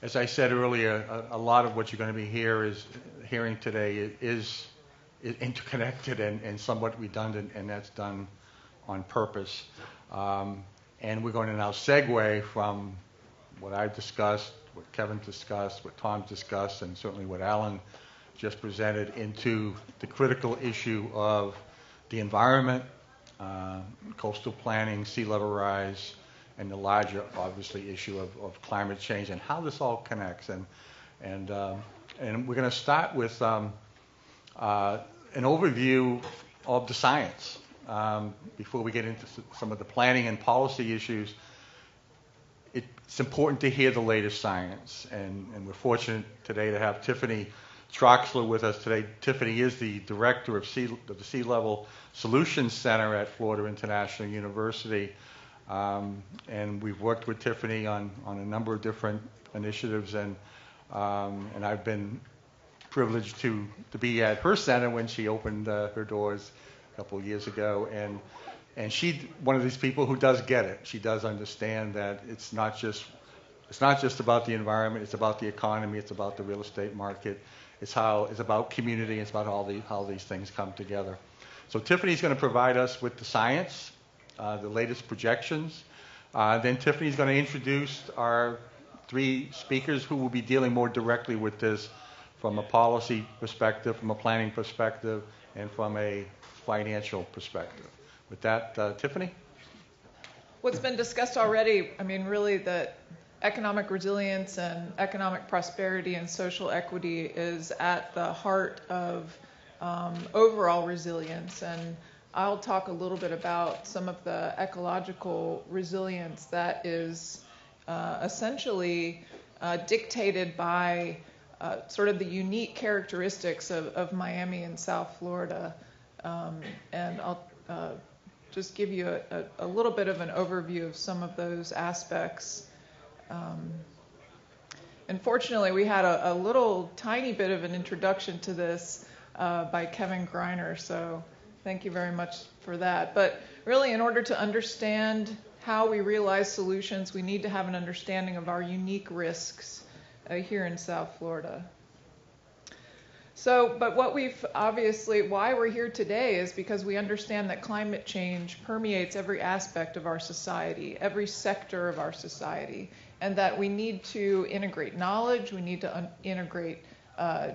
As I said earlier, a lot of what you're going to be hearing today is interconnected and somewhat redundant, and that's done on purpose. And we're going to now segue from what I've discussed, what Kevin discussed, what Tom discussed, and certainly what Alan just presented, into the critical issue of the environment, coastal planning, sea level rise, and the larger, obviously, issue of climate change and how this all connects. And we're going to start with an overview of the science before we get into some of the planning and policy issues. It's important to hear the latest science, and we're fortunate today to have Tiffany Troxler with us today. Tiffany is the director of the Sea Level Solutions Center at Florida International University. And we've worked with Tiffany on a number of different initiatives, and I've been privileged to be at her center when she opened her doors a couple of years ago. And she's one of these people who does get it. She does understand that it's not just about the environment. It's about the economy. It's about the real estate market. It's about community. It's about how these things come together. So Tiffany's going to provide us with the science, the latest projections. Then Tiffany's going to introduce our three speakers who will be dealing more directly with this from a policy perspective, from a planning perspective, and from a financial perspective. With that, Tiffany? What's been discussed already, really that economic resilience and economic prosperity and social equity is at the heart of overall resilience. And I'll talk a little bit about some of the ecological resilience that is essentially dictated by sort of the unique characteristics of Miami and South Florida. And I'll just give you a little bit of an overview of some of those aspects. Unfortunately, we had a little tiny bit of an introduction to this by Kevin Greiner, so thank you very much for that. But really, in order to understand how we realize solutions, we need to have an understanding of our unique risks here in South Florida. So, but why we're here today is because we understand that climate change permeates every aspect of our society, every sector of our society, and that we need to integrate knowledge, we need to integrate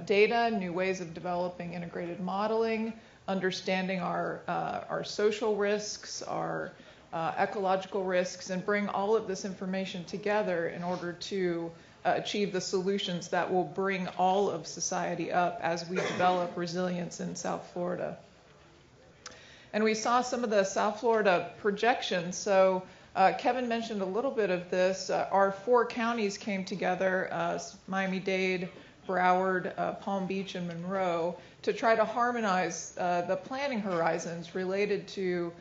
data, new ways of developing integrated modeling, understanding our social risks, our ecological risks, and bring all of this information together in order to achieve the solutions that will bring all of society up as we develop resilience in South Florida. And we saw some of the South Florida projections. So Kevin mentioned a little bit of this. Our 4 counties came together, Miami-Dade, Broward, Palm Beach, and Monroe, to try to harmonize the planning horizons related to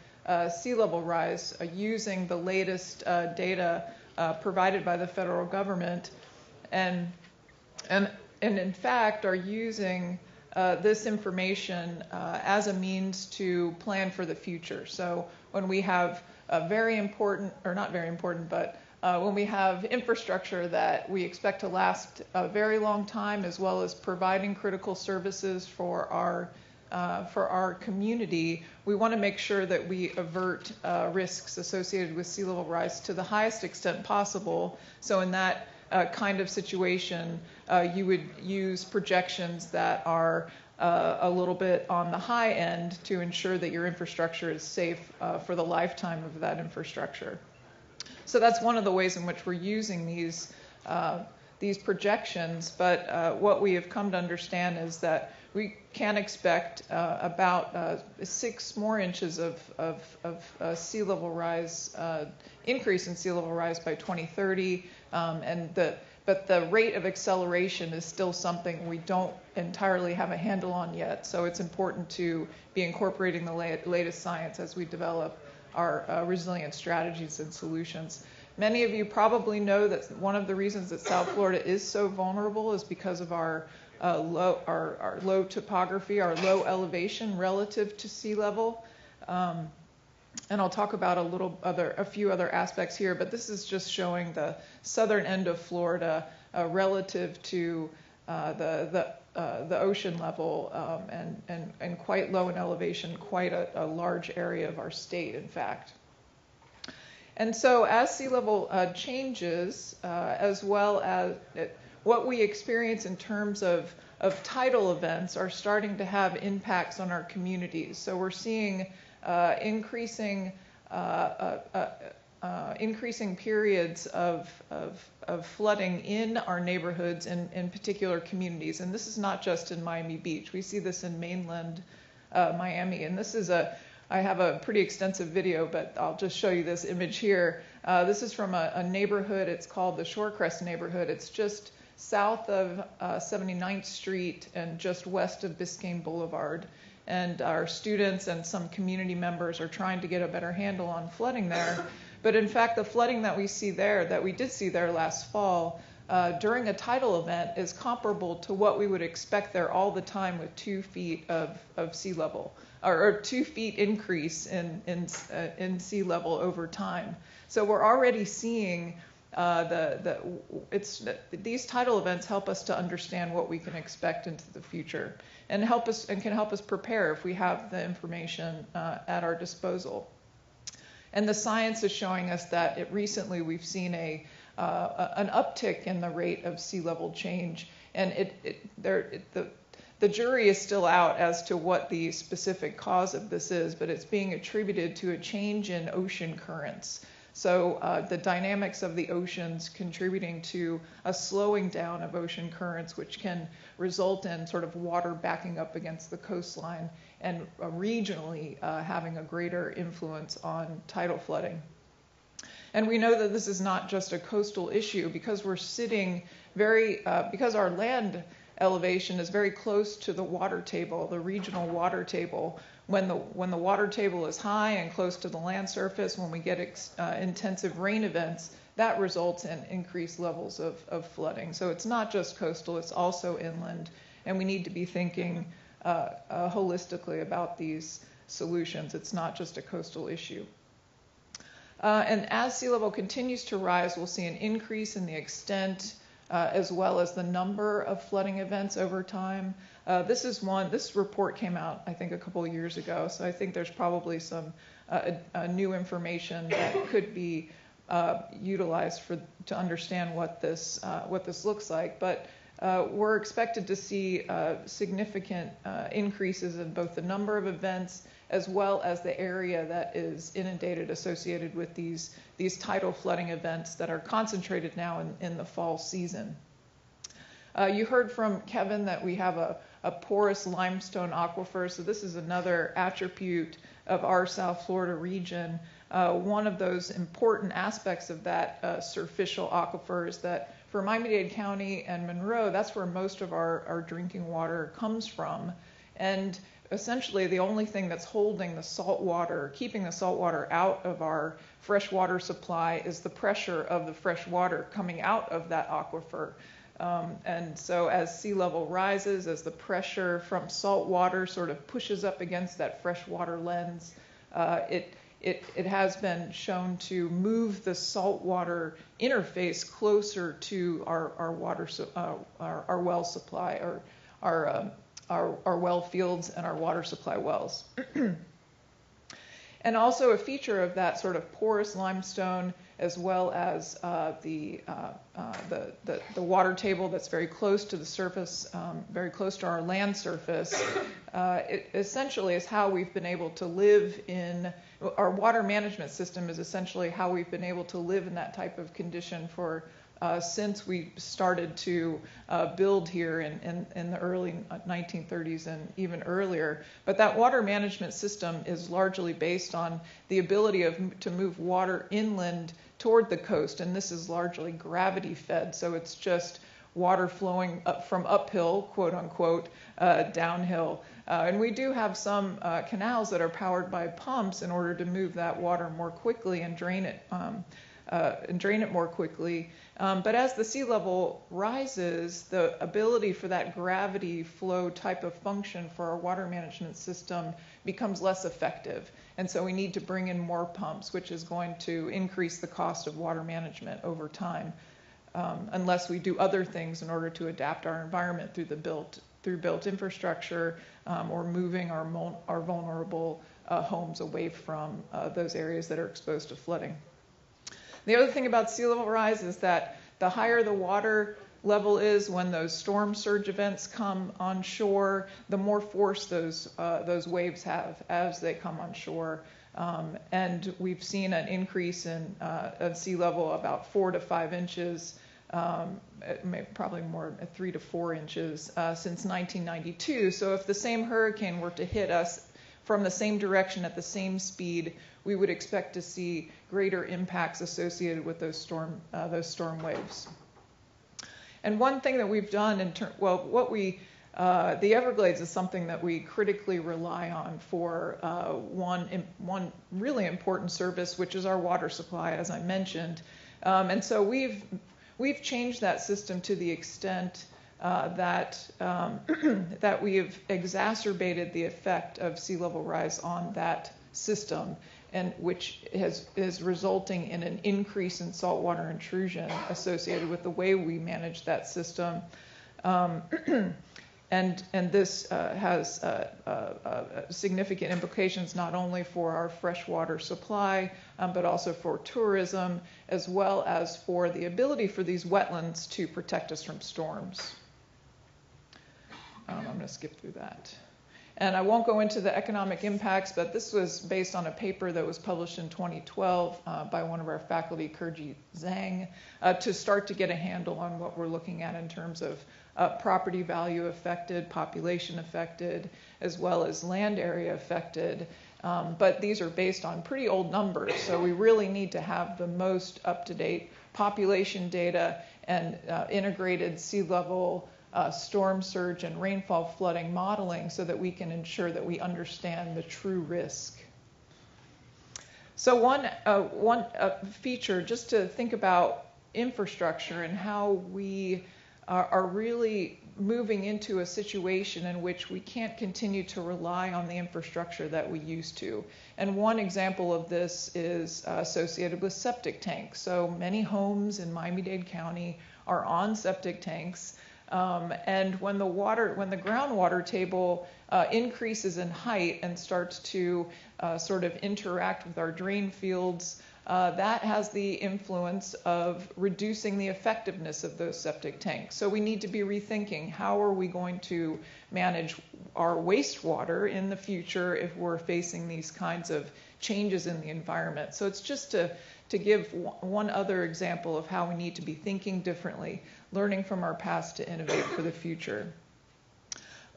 sea level rise using the latest data provided by the federal government, and in fact are using this information as a means to plan for the future. So when we have very important, or not very important, but when we have infrastructure that we expect to last a very long time, as well as providing critical services for our community, we want to make sure that we avert risks associated with sea level rise to the highest extent possible. So in that kind of situation, you would use projections that are a little bit on the high end to ensure that your infrastructure is safe for the lifetime of that infrastructure. So that's one of the ways in which we're using these projections. But what we have come to understand is that we can expect about 6 more inches of sea level rise, increase in sea level rise by 2030, but the rate of acceleration is still something we don't entirely have a handle on yet. So it's important to be incorporating the latest science as we develop our resilient strategies and solutions. Many of you probably know that one of the reasons that South Florida is so vulnerable is because of our low topography, our low elevation relative to sea level. And I'll talk about a few other aspects here, but this is just showing the southern end of Florida relative to the ocean level, and quite low in elevation, quite a large area of our state, in fact. And so as sea level changes, as well as what we experience in terms of tidal events are starting to have impacts on our communities. So we're seeing increasing periods of flooding in our neighborhoods in particular communities. And this is not just in Miami Beach. We see this in mainland Miami. And this is I have a pretty extensive video, but I'll just show you this image here. This is from a neighborhood. It's called the Shorecrest neighborhood. It's just south of 79th Street and just west of Biscayne Boulevard. And our students and some community members are trying to get a better handle on flooding there. But in fact, the flooding that we see there, that we did see there last fall, during a tidal event is comparable to what we would expect there all the time with 2 feet of sea level, or 2 feet increase in sea level over time. So we're already seeing these tidal events help us to understand what we can expect into the future, and can help us prepare if we have the information at our disposal. And the science is showing us that recently we've seen an uptick in the rate of sea level change, and the jury is still out as to what the specific cause of this is, but it's being attributed to a change in ocean currents. So the dynamics of the oceans contributing to a slowing down of ocean currents, which can result in sort of water backing up against the coastline and regionally having a greater influence on tidal flooding. And we know that this is not just a coastal issue because we're sitting because our land elevation is very close to the water table, the regional water table. When the water table is high and close to the land surface, when we get intensive rain events, that results in increased levels of flooding. So it's not just coastal, it's also inland, and we need to be thinking holistically about these solutions. It's not just a coastal issue. And as sea level continues to rise, we'll see an increase in the extent as well as the number of flooding events over time. This report came out, I think, a couple of years ago, so I think there's probably some new information that could be utilized to understand what this looks like. But we're expected to see significant increases in both the number of events as well as the area that is inundated associated with these tidal flooding events that are concentrated now in the fall season. You heard from Kevin that we have a porous limestone aquifer, so this is another attribute of our South Florida region. One of those important aspects of that surficial aquifer is that for Miami-Dade County and Monroe, that's where most of our drinking water comes from. And essentially the only thing that's holding the salt water, keeping the salt water out of our freshwater supply, is the pressure of the fresh water coming out of that aquifer. And so as sea level rises, as the pressure from salt water sort of pushes up against that freshwater lens, it has been shown to move the saltwater interface closer to our well supply, or our well fields and our water supply wells. And also a feature of that sort of porous limestone, as well as the water table that's very close to the surface, very close to our land surface, it essentially is how we've been able to live in, our water management system is essentially how we've been able to live in that type of condition for since we started to build here in the early 1930s and even earlier. But that water management system is largely based on the ability to move water inland toward the coast, and this is largely gravity fed, so it's just water flowing up from uphill, quote unquote, downhill. And we do have some canals that are powered by pumps in order to move that water more quickly and drain it and drain it more quickly. But as the sea level rises, the ability for that gravity flow type of function for our water management system becomes less effective. And so we need to bring in more pumps, which is going to increase the cost of water management over time, unless we do other things in order to adapt our environment through built infrastructure, or moving our vulnerable homes away from those areas that are exposed to flooding. The other thing about sea level rise is that the higher the water level is when those storm surge events come on shore, the more force those waves have as they come on shore. And we've seen an increase in sea level about 4 to 5 inches, probably more 3 to 4 inches since 1992. So if the same hurricane were to hit us from the same direction at the same speed, we would expect to see greater impacts associated with those storm waves. And one thing that we've done the Everglades is something that we critically rely on for one really important service, which is our water supply, as I mentioned. And so we've changed that system to the extent that we have exacerbated the effect of sea level rise on that system, and which is resulting in an increase in saltwater intrusion associated with the way we manage that system. And this has significant implications not only for our freshwater supply, but also for tourism, as well as for the ability for these wetlands to protect us from storms. I'm going to skip through that. And I won't go into the economic impacts, but this was based on a paper that was published in 2012 by one of our faculty, Kerji Zhang, to start to get a handle on what we're looking at in terms of property value affected, population affected, as well as land area affected. But these are based on pretty old numbers, so we really need to have the most up-to-date population data and integrated sea level storm surge and rainfall flooding modeling so that we can ensure that we understand the true risk. So one feature, just to think about infrastructure and how we are really moving into a situation in which we can't continue to rely on the infrastructure that we used to. And one example of this is associated with septic tanks. So many homes in Miami-Dade County are on septic tanks. And when the groundwater table increases in height and starts to sort of interact with our drain fields, that has the influence of reducing the effectiveness of those septic tanks. So we need to be rethinking how are we going to manage our wastewater in the future if we're facing these kinds of changes in the environment. So it's just to give one other example of how we need to be thinking differently, learning from our past to innovate for the future.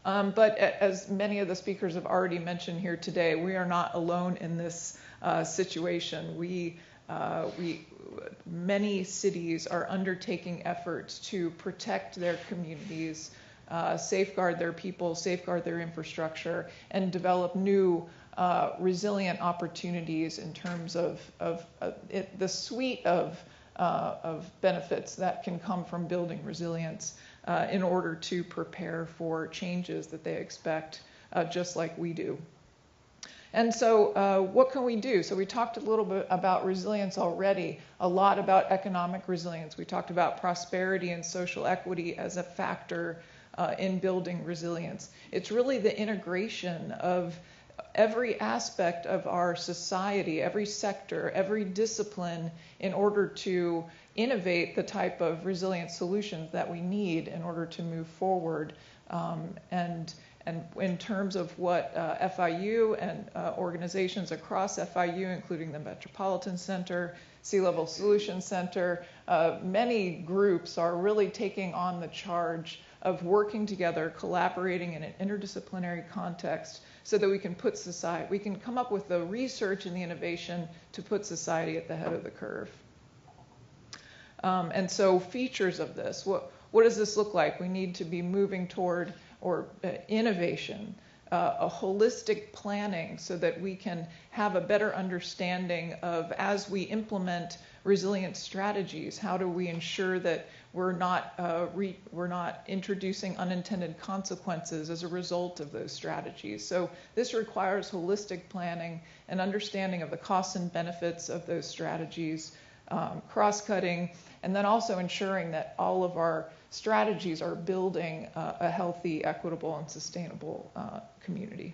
But as many of the speakers have already mentioned here today, we are not alone in this situation. Many cities are undertaking efforts to protect their communities, safeguard their people, safeguard their infrastructure, and develop new resilient opportunities in terms of the suite of benefits that can come from building resilience in order to prepare for changes that they expect, just like we do. And so what can we do? So we talked a little bit about resilience already, a lot about economic resilience. We talked about prosperity and social equity as a factor in building resilience. It's really the integration of every aspect of our society, every sector, every discipline in order to innovate the type of resilient solutions that we need in order to move forward. And in terms of what FIU and organizations across FIU, including the Metropolitan Center, Sea Level Solutions Center, many groups are really taking on the charge of working together, collaborating in an interdisciplinary context so that we can come up with the research and the innovation to put society at the head of the curve. And so features of this, what does this look like? We need to be moving toward innovation, a holistic planning so that we can have a better understanding of, as we implement resilient strategies? How do we ensure that we're not introducing unintended consequences as a result of those strategies? So this requires holistic planning and understanding of the costs and benefits of those strategies, cross-cutting, and then also ensuring that all of our strategies are building a healthy, equitable, and sustainable community.